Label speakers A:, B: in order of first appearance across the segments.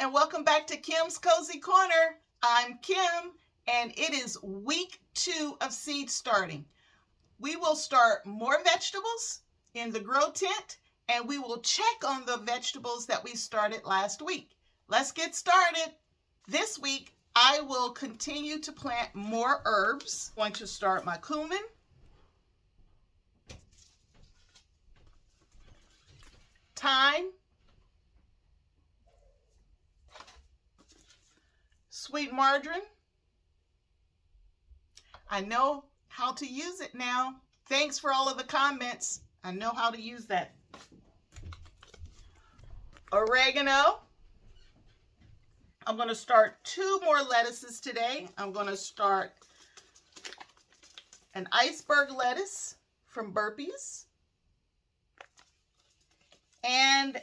A: and welcome back to Kim's Cozy Corner. I'm Kim, and it is week 2 of seed starting. We will start more vegetables in the grow tent, and we will check on the vegetables that we started last week. Let's get started. This week, I will continue to plant more herbs. I'm going to start my cumin, thyme, sweet marjoram. I know how to use it now. Thanks for all of the comments. I know how to use that. Oregano. I'm going to start 2 more lettuces today. I'm going to start an iceberg lettuce from Burpees and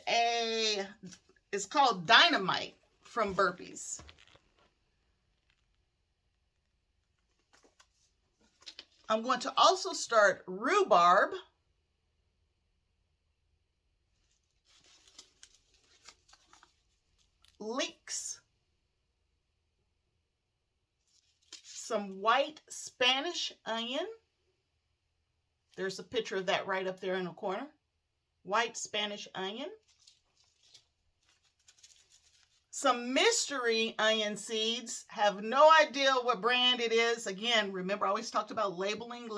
A: it's called Dynamite from Burpees. I'm going to also start rhubarb, leeks, some white Spanish onion. There's a picture of that right up there in the corner. White Spanish onion. Some mystery onion seeds. Have no idea what brand it is. Again, remember I always talked about labeling.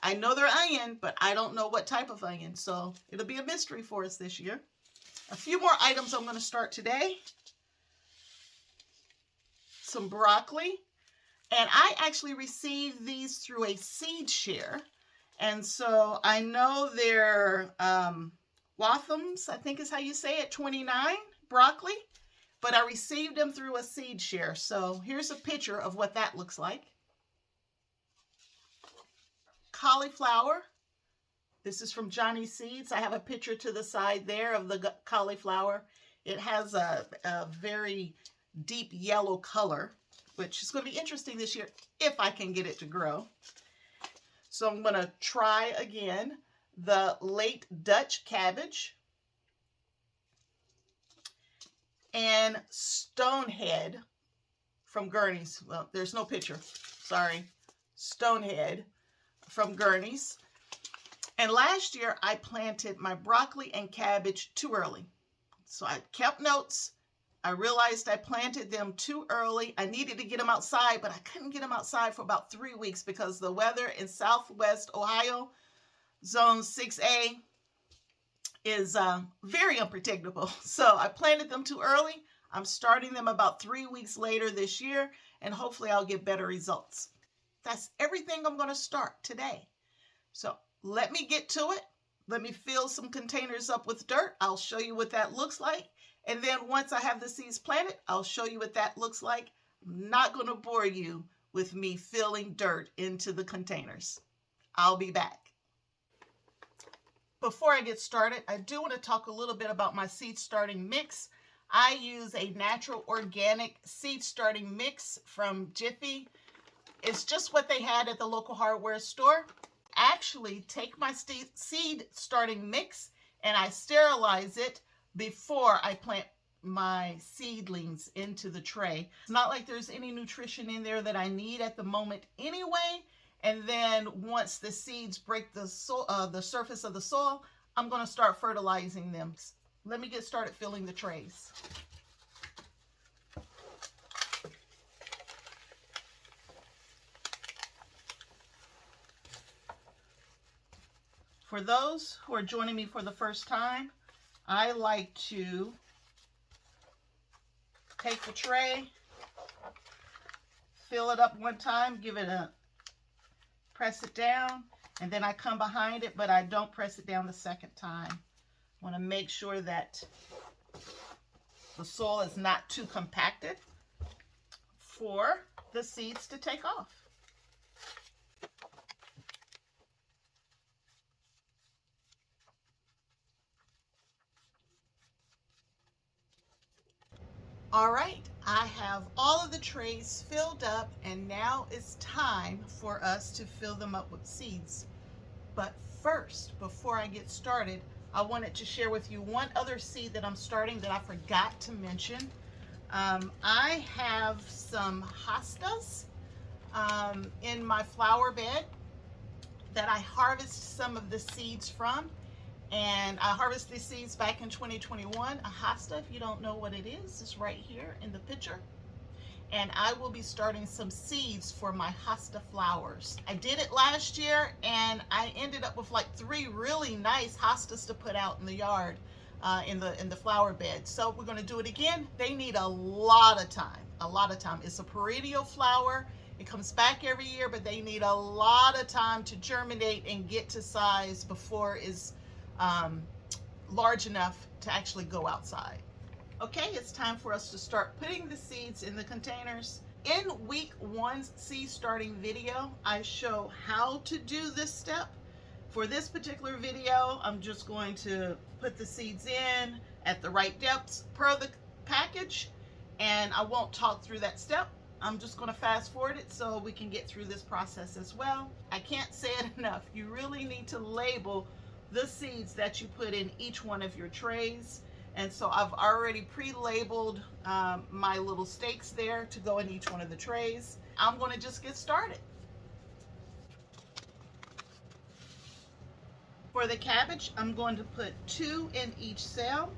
A: I know they're onion, but I don't know what type of onion. So it'll be a mystery for us this year. A few more items I'm going to start today. Some broccoli. And I actually received these through a seed share. And so I know they're Wathams, I think is how you say it, 29 broccoli. But I received them through a seed share. So here's a picture of what that looks like. Cauliflower. This is from Johnny Seeds. I have a picture to the side there of the cauliflower. It has a very deep yellow color, which is going to be interesting this year if I can get it to grow. So I'm going to try again the late Dutch cabbage and stonehead from Gurney's. Well, there's no picture. Sorry. Stonehead from Gurney's. And last year I planted my broccoli and cabbage too early. So I kept notes. I realized I planted them too early. I needed to get them outside, but I couldn't get them outside for about 3 weeks because the weather in Southwest Ohio, Zone 6A, is very unpredictable. So I planted them too early. I'm starting them about 3 weeks later this year, and hopefully I'll get better results. That's everything I'm going to start today. So let me get to it. Let me fill some containers up with dirt. I'll show you what that looks like. And then once I have the seeds planted, I'll show you what that looks like. I'm not going to bore you with me filling dirt into the containers. I'll be back. Before I get started, I do want to talk a little bit about my seed starting mix. I use a natural organic seed starting mix from Jiffy. It's just what they had at the local hardware store. Actually, take my seed starting mix and I sterilize it before I plant my seedlings into the tray. It's not like there's any nutrition in there that I need at the moment anyway. And then once the seeds break the surface of the soil, I'm going to start fertilizing them. Let me get started filling the trays. For those who are joining me for the first time, I like to take the tray, fill it up one time, press it down, and then I come behind it, but I don't press it down the second time. I want to make sure that the soil is not too compacted for the seeds to take off. All right, I have all of the trays filled up, and now it's time for us to fill them up with seeds. But first, before I get started, I wanted to share with you one other seed that I'm starting that I forgot to mention. I have some hostas in my flower bed that I harvest some of the seeds from. And I harvested these seeds back in 2021. A hosta, if you don't know what it is right here in the picture. And I will be starting some seeds for my hosta flowers. I did it last year and I ended up with like 3 really nice hostas to put out in the yard, in the flower bed. So we're going to do it again. They need a lot of time, a lot of time. It's a perennial flower. It comes back every year, but they need a lot of time to germinate and get to size before it's large enough to actually go outside. Okay, it's time for us to start putting the seeds in the containers. In week 1's seed starting video, I show how to do this step. For this particular video, I'm just going to put the seeds in at the right depths per the package, and I won't talk through that step. I'm just going to fast forward it so we can get through this process as well. I can't say it enough. You really need to label the seeds that you put in each one of your trays. And so I've already pre-labeled my little stakes there to go in each one of the trays. I'm going to just get started. For the cabbage, I'm going to put 2 in each cell.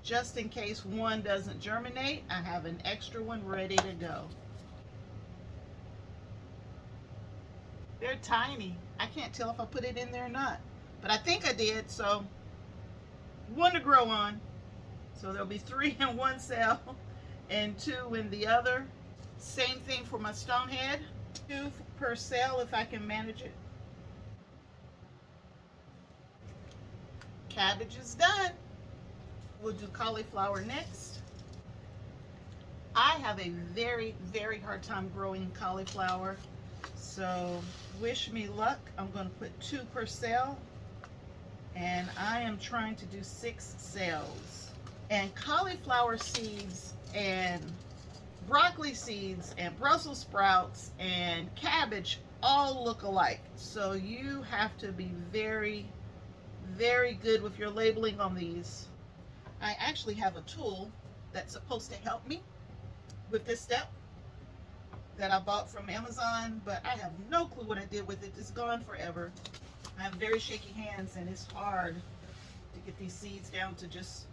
A: Just in case one doesn't germinate, I have an extra one ready to go. They're tiny. I can't tell if I put it in there or not, but I think I did, so one to grow on. So there'll be 3 in one cell and 2 in the other. Same thing for my stonehead, 2 per cell if I can manage it. Cabbage is done. We'll do cauliflower next. I have a very, very hard time growing cauliflower, so wish me luck. I'm going to put 2 per cell, and I am trying to do 6 cells. And cauliflower seeds and broccoli seeds and Brussels sprouts and cabbage all look alike, so you have to be very, very good with your labeling on these. I actually have a tool that's supposed to help me with this step that I bought from Amazon, but I have no clue what I did with it. It's gone forever. I have very shaky hands and it's hard to get these seeds down to just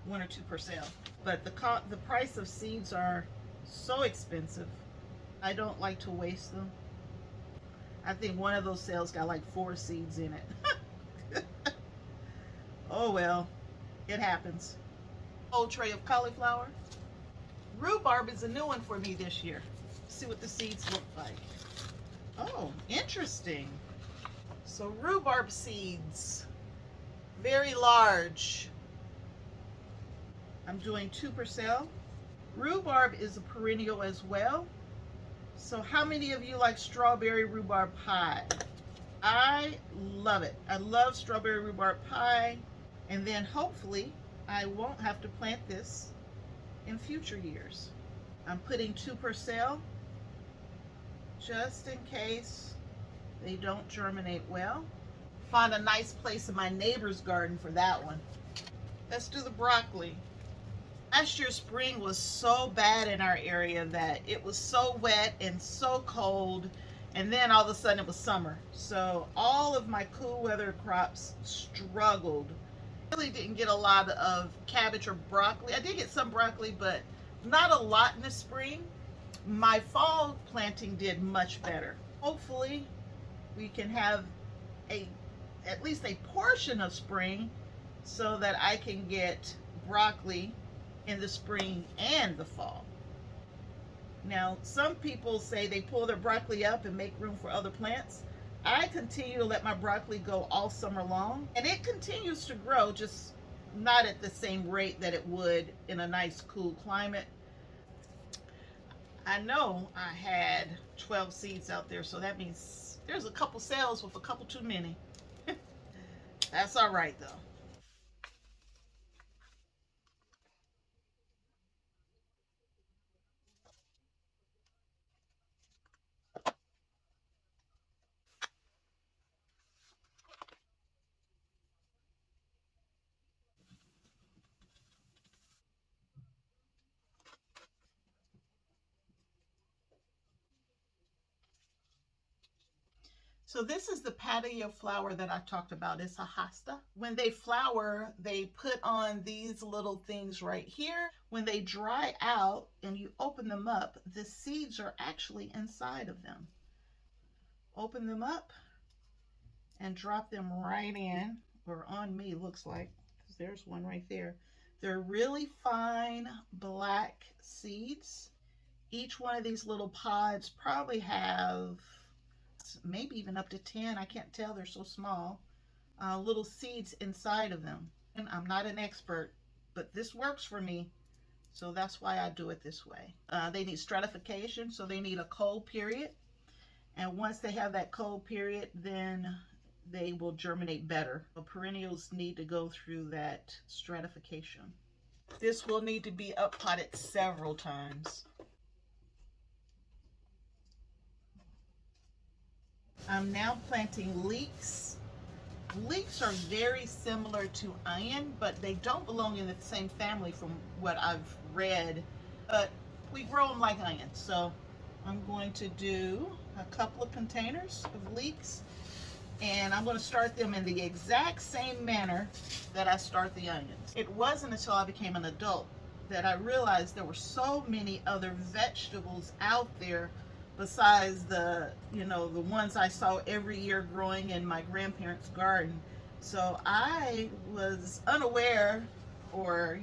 A: 1 or 2 per cell. But the price of seeds are so expensive. I don't like to waste them. I think one of those cells got like 4 seeds in it. Oh well, it happens. Whole tray of cauliflower. Rhubarb is a new one for me this year. Let's see what the seeds look like. Oh, interesting. So rhubarb seeds, very large. I'm doing 2 per cell. Rhubarb is a perennial as well. So how many of you like strawberry rhubarb pie? I love it. I love strawberry rhubarb pie. And then hopefully I won't have to plant this in future years. I'm putting 2 per cell just in case they don't germinate well. Find a nice place in my neighbor's garden for that one. Let's do the broccoli. Last year's spring was so bad in our area that it was so wet and so cold, and then all of a sudden it was summer. So all of my cool weather crops struggled. Really didn't get a lot of cabbage or broccoli. I did get some broccoli, but not a lot in the spring. My fall planting did much better. Hopefully we can have at least a portion of spring so that I can get broccoli in the spring and the fall. Now, some people say they pull their broccoli up and make room for other plants. I continue to let my broccoli go all summer long, and it continues to grow, just not at the same rate that it would in a nice cool climate. I know I had 12 seeds out there, so that means there's a couple cells with a couple too many. That's all right though. So this is the patio flower that I talked about. It's a hosta. When they flower, they put on these little things right here. When they dry out and you open them up, the seeds are actually inside of them. Open them up and drop them right in, or on me looks like, because there's one right there. They're really fine black seeds. Each one of these little pods probably have maybe even up to 10, I can't tell, they're so small, little seeds inside of them. And I'm not an expert, but this works for me, so that's why I do it this way. They need stratification, so they need a cold period. And once they have that cold period, then they will germinate better. So perennials need to go through that stratification. This will need to be up potted several times. I'm now planting leeks. Leeks are very similar to onion, but they don't belong in the same family from what I've read. But we grow them like onions. So I'm going to do a couple of containers of leeks, and I'm going to start them in the exact same manner that I start the onions. It wasn't until I became an adult that I realized there were so many other vegetables out there besides the ones I saw every year growing in my grandparents' garden. So I was unaware, or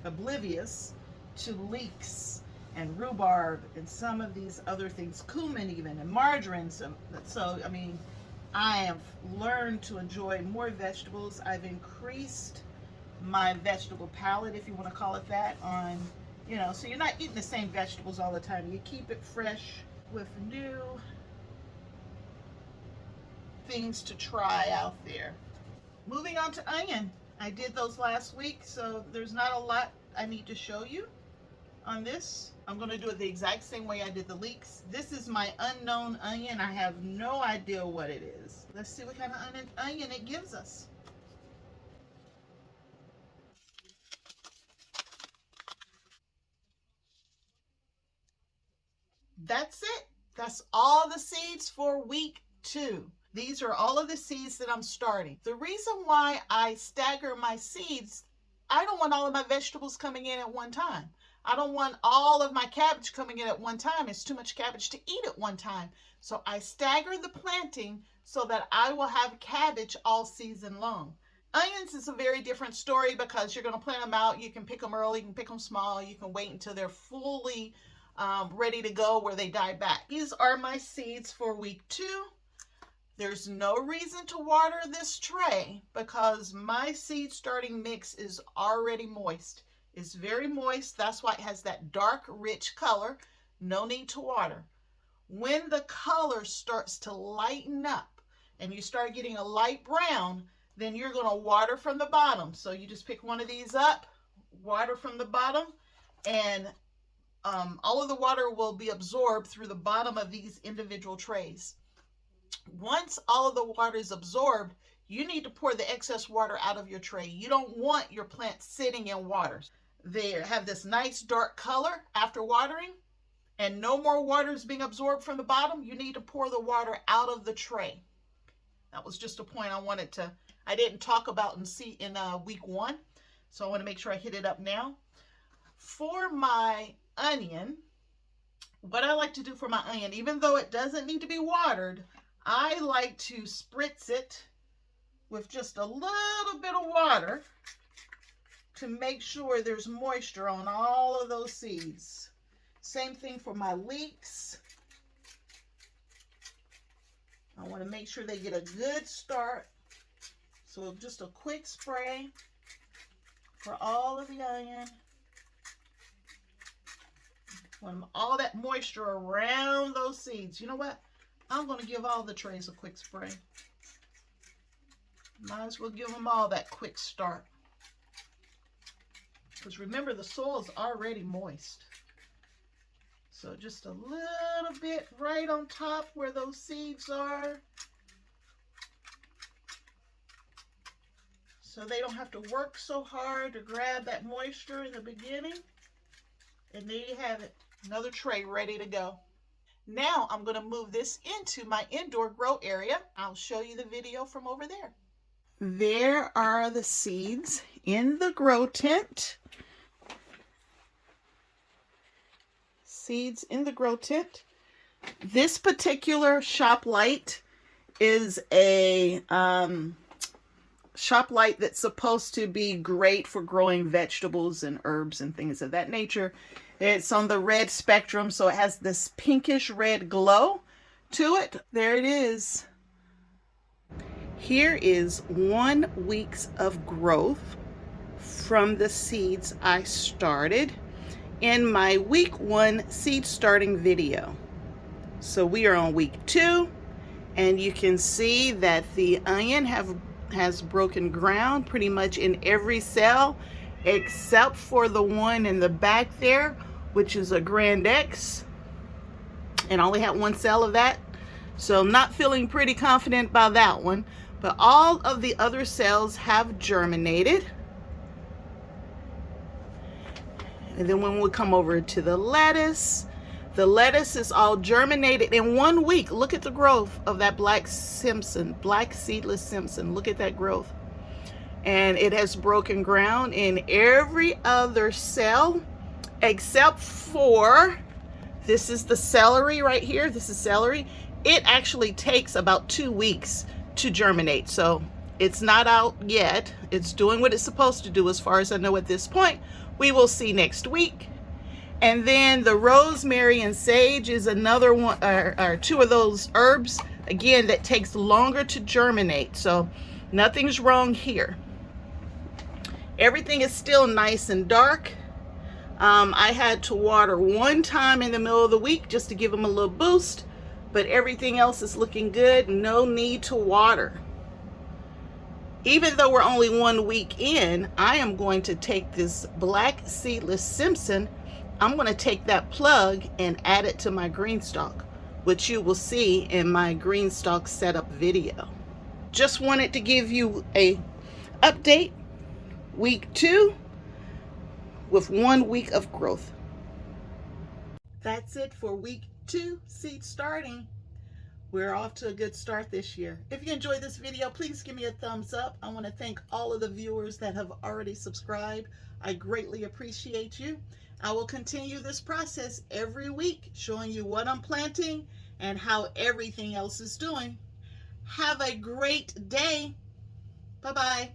A: oblivious to leeks and rhubarb and some of these other things, cumin even, and margarine. So I mean, I have learned to enjoy more vegetables. I've increased my vegetable palette, if you want to call it that, on so you're not eating the same vegetables all the time. You keep it fresh with new things to try out there. Moving on to onion. I did those last week, so there's not a lot I need to show you on this. I'm going to do it the exact same way I did the leeks. This is my unknown onion. I have no idea what it is. Let's see what kind of onion it gives us. That's it. That's all the seeds for week 2. These are all of the seeds that I'm starting. The reason why I stagger my seeds, I don't want all of my vegetables coming in at one time. I don't want all of my cabbage coming in at one time. It's too much cabbage to eat at one time. So I stagger the planting so that I will have cabbage all season long. Onions is a very different story because you're going to plant them out. You can pick them early, you can pick them small, you can wait until they're fully ready to go where they die back. These are my seeds for week 2. There's no reason to water this tray because my seed starting mix is already moist. It's very moist. That's why it has that dark, rich color. No need to water. When the color starts to lighten up and you start getting a light brown, then you're going to water from the bottom. So you just pick one of these up, water from the bottom, and all of the water will be absorbed through the bottom of these individual trays. Once all of the water is absorbed, you need to pour the excess water out of your tray. You don't want your plants sitting in water. They have this nice dark color after watering, and no more water is being absorbed from the bottom. You need to pour the water out of the tray. That was just a point I didn't talk about in week 1, so I want to make sure I hit it up now. For my onion, what I like to do for my onion, even though it doesn't need to be watered, I like to spritz it with just a little bit of water to make sure there's moisture on all of those seeds. Same thing for my leeks. I want to make sure they get a good start. So just a quick spray for all of the onion. Want all that moisture around those seeds. You know what? I'm going to give all the trays a quick spray. Might as well give them all that quick start. Because remember, the soil is already moist. So just a little bit right on top where those seeds are. So they don't have to work so hard to grab that moisture in the beginning. And there you have it. Another tray ready to go. Now I'm going to move this into my indoor grow area. I'll show you the video from over there. There are the seeds in the grow tent. Seeds in the grow tent. This particular shop light is a shop light that's supposed to be great for growing vegetables and herbs and things of that nature. It's on the red spectrum, so it has this pinkish red glow to it. There it is. Here is 1 week of growth from the seeds I started in my week 1 seed starting video. So we are on week 2, and you can see that the onion has broken ground pretty much in every cell except for the one in the back there, which is a Grand X, and I only had 1 cell of that, so I'm not feeling pretty confident about that one. But all of the other cells have germinated. And then when we come over to the lettuce is all germinated in 1 week. Look at the growth of that black seedless Simpson. Look at that growth. And it has broken ground in every other cell except for, this is the celery right here. This is celery. It actually takes about 2 weeks to germinate. So it's not out yet. It's doing what it's supposed to do as far as I know at this point. We will see next week. And then the rosemary and sage is another one, or 2 of those herbs, again, that takes longer to germinate. So nothing's wrong here. Everything is still nice and dark. I had to water 1 time in the middle of the week just to give them a little boost, but everything else is looking good. No need to water. Even though we're only 1 week in, I am going to take this black seedless Simpson. I'm going to take that plug and add it to my GreenStalk, which you will see in my GreenStalk setup video. Just wanted to give you a update, week 2 with 1 week of growth. That's it for week 2 seed starting. We're off to a good start this year. If you enjoyed this video, please give me a thumbs up. I want to thank all of the viewers that have already subscribed. I greatly appreciate you. I will continue this process every week, showing you what I'm planting and how everything else is doing. Have a great day. Bye-bye.